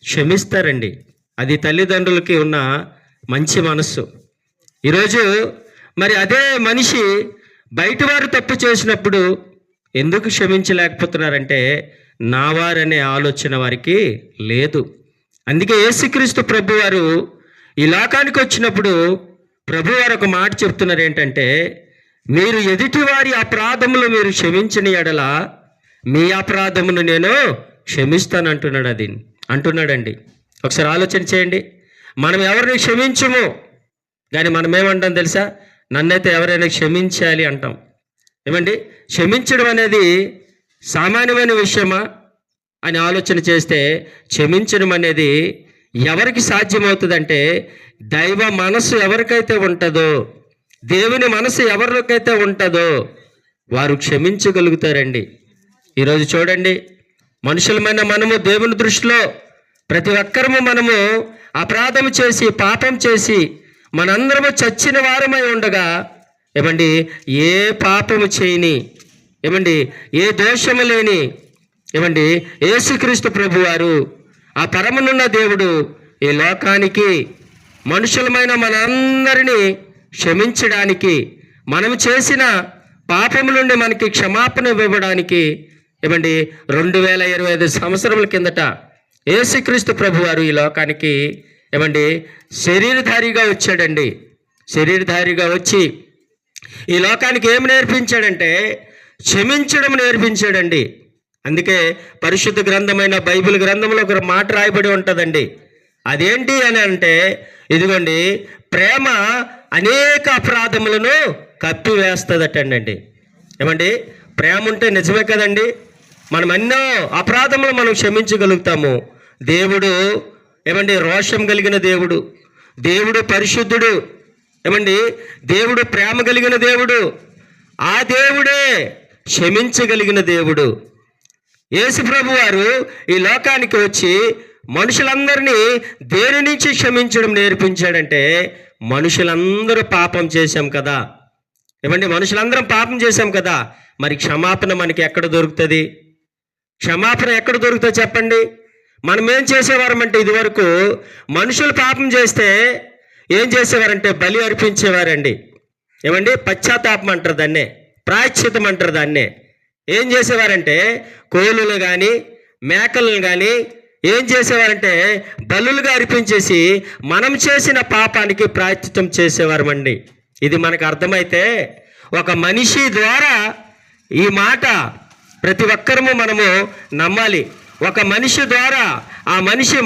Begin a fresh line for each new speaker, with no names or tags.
క్షమిస్తారండి. అది తల్లిదండ్రులకి ఉన్న మంచి మనస్సు. ఈరోజు మరి అదే మనిషి బయట వారు తప్పు చేసినప్పుడు ఎందుకు క్షమించలేకపోతున్నారంటే నావారనే ఆలోచన వారికి లేదు. అందుకే యేసుక్రీస్తు ప్రభువారు ఈ లోకానికి వచ్చినప్పుడు ప్రభువారు ఒక మాట చెప్తున్నారు ఏంటంటే, మీరు ఎదుటివారి అపరాధములు మీరు క్షమించిన ఎడల మీ అపరాధమును నేను క్షమిస్తాను అంటున్నాడండి. ఒకసారి ఆలోచన చేయండి. మనం ఎవరిని క్షమించము, కానీ మనం ఏమంటాం తెలుసా? నన్నైతే ఎవరైనా క్షమించాలి అంటాం. ఏమండి, క్షమించడం అనేది సామాన్యమైన విషయమా అని ఆలోచన చేస్తే క్షమించడం అనేది ఎవరికి సాధ్యమవుతుందంటే, దైవ మనసు ఎవరికైతే ఉంటుందో, దేవుని మనసు ఎవరికైతే ఉంటుందో వారు క్షమించగలుగుతారండి. ఈరోజు చూడండి, మనుషులమైన మనము దేవుని దృష్టిలో ప్రతి ఒక్కరము మనము అపరాధం చేసి పాపం చేసి మనందరము చచ్చిన వారమై ఉండగా ఏమండి ఏ పాపము చేయని ఏమండి ఏ దోషము లేని ఏమండి యేసుక్రీస్తు ప్రభువారు ఆ పరమనున్న దేవుడు ఈ లోకానికి మనుషులమైన మనందరినీ క్షమించడానికి, మనం చేసిన పాపము నుండి మనకి క్షమాపణ ఇవ్వడానికి ఏమండి 2025 సంవత్సరముల కిందట యేసుక్రీస్తు ప్రభువారు ఈ లోకానికి ఏమండి శరీరధారిగా వచ్చాడండి. శరీరధారిగా వచ్చి ఈ లోకానికి ఏమి నేర్పించాడంటే క్షమించడం నేర్పించాడండి. అందుకే పరిశుద్ధ గ్రంథమైన బైబిల్ గ్రంథంలో ఒక మాట రాయబడి ఉంటుందండి. అదేంటి అని అంటే, ఇదిగోండి, ప్రేమ అనేక అపరాధములను కప్పివేస్తుందటండి. ఏమండి, ప్రేమ ఉంటే నిజమే కదండి, మనం ఎన్నో అపరాధములు మనం క్షమించగలుగుతాము. దేవుడు ఏమండి రోషం కలిగిన దేవుడు, దేవుడు పరిశుద్ధుడు, ఏమండి దేవుడు ప్రేమ కలిగిన దేవుడు, ఆ దేవుడే క్షమించగలిగిన దేవుడు. యేసు ప్రభు వారు ఈ లోకానికి వచ్చి మనుషులందరినీ దేని నుంచి క్షమించడం నేర్పించాడంటే, మనుషులందరూ పాపం చేశాం కదా, ఏమండి మనుషులందరం పాపం చేశాం కదా, మరి క్షమాపణ మనకి ఎక్కడ దొరుకుతుంది? క్షమాపణ ఎక్కడ దొరుకుతుంది చెప్పండి? మనం ఏం చేసేవారమంటే, ఇదివరకు మనుషులు పాపం చేస్తే ఏం చేసేవారంటే బలి అర్పించేవారండి. ఏమండి పశ్చాత్తాపం అంటారు దాన్నే, ప్రాయశ్చితం అంటారు దాన్నే. ఏం చేసేవారంటే కోలులు కానీ మేకలను కానీ ఏం చేసేవారంటే బలులుగా అర్పించేసి మనం చేసిన పాపానికి ప్రాయశ్చితం చేసేవారమండి. ఇది మనకు అర్థమైతే ఒక మనిషి ద్వారా ఈ మాట ప్రతి ఒక్కరము మనము నమ్మాలి. ఒక మనిషి ద్వారా ఆ మనిషి